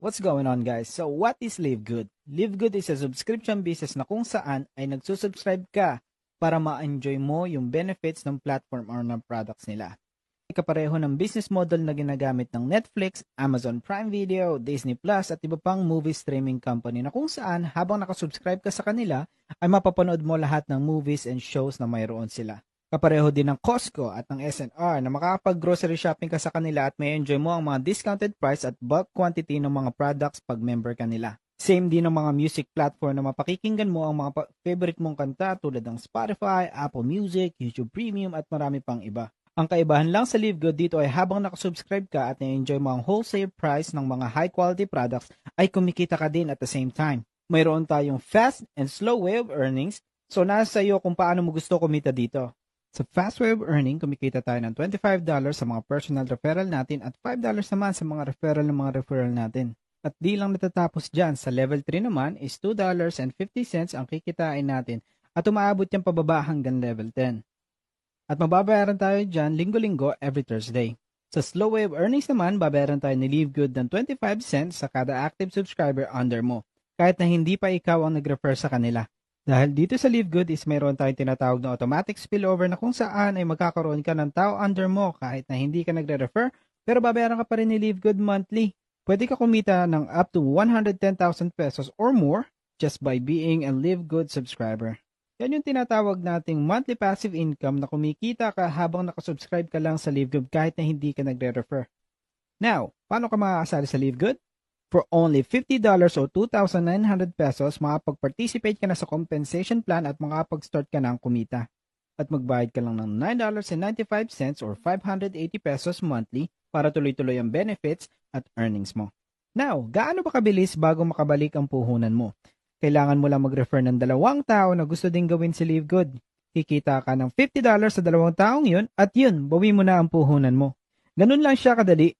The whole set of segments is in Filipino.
What's going on, guys? So what is Live Good? Live Good is a subscription business na kung saan ay nagsusubscribe ka para ma-enjoy mo yung benefits ng platform or ng products nila. Kapareho ng business model na ginagamit ng Netflix, Amazon Prime Video, Disney Plus at iba pang movie streaming company na kung saan habang nakasubscribe ka sa kanila ay mapapanood mo lahat ng movies and shows na mayroon sila. Kapareho din ng Costco at ng SNR na makakapag-grocery shopping ka sa kanila at may enjoy mo ang mga discounted price at bulk quantity ng mga products pag member ka nila. Same din ng mga music platform na mapakikinggan mo ang mga favorite mong kanta tulad ng Spotify, Apple Music, YouTube Premium at marami pang iba. Ang kaibahan lang sa Live Good dito ay habang nakasubscribe ka at na-enjoy mo ang wholesale price ng mga high quality products ay kumikita ka din at the same time. Mayroon tayong fast and slow way of earnings, so nasa iyo kung paano mo gusto kumita dito. Sa fast way of earning, kumikita tayo ng $25 sa mga personal referral natin at $5 naman sa mga referral natin. At di lang natatapos dyan, sa level 3 naman is $2.50 ang kikitain natin at umaabot yan pababa hanggang level 10. At mababayaran tayo dyan linggo-linggo every Thursday. Sa slow way of earnings naman, babayaran tayo ni Live Good ng 25 cents sa kada active subscriber under mo, kahit na hindi pa ikaw ang nag-refer sa kanila. Dahil dito sa Live Good is mayroon tayong tinatawag na automatic spillover na kung saan ay magkakaroon ka ng tao under mo kahit na hindi ka nagre-refer pero babayaran ka pa rin ni Live Good monthly. Pwede ka kumita ng up to 110,000 pesos or more just by being a Live Good subscriber. Yan yung tinatawag nating monthly passive income na kumikita ka habang nakasubscribe ka lang sa Live Good kahit na hindi ka nagre-refer. Now, paano ka makakasali sa Live Good? For only $50 o 2,900 pesos, makapag-participate ka na sa compensation plan at makapag-start ka na ang kumita. At magbayad ka lang ng $9.95 or 580 pesos monthly para tuloy-tuloy ang benefits at earnings mo. Now, gaano ba kabilis bago makabalik ang puhunan mo? Kailangan mo lang mag-refer ng 2 tao na gusto ding gawin si Live Good. Kikita ka ng $50 sa 2 taong yun at yun, bawi mo na ang puhunan mo. Ganun lang siya kadali.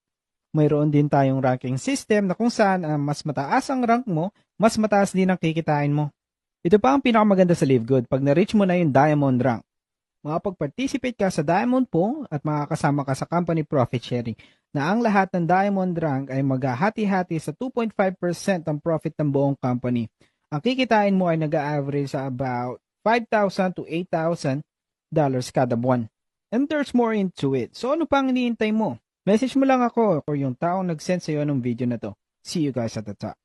Mayroon din tayong ranking system na kung saan mas mataas ang rank mo, mas mataas din ang kikitain mo. Ito pa ang pinakamaganda sa Live Good pag na-reach mo na yung Diamond rank. Makapag-participate ka sa Diamond Pool at makakasama ka sa company profit sharing na ang lahat ng Diamond rank ay maghahati-hati sa 2.5% ang profit ng buong company. Ang kikitain mo ay nag-average sa about $5,000 to $8,000 kada buwan. And there's more into it. So ano pang iniintay mo? Message mo lang ako or yung taong nag-send sa'yo ng video na to. See you guys at the top.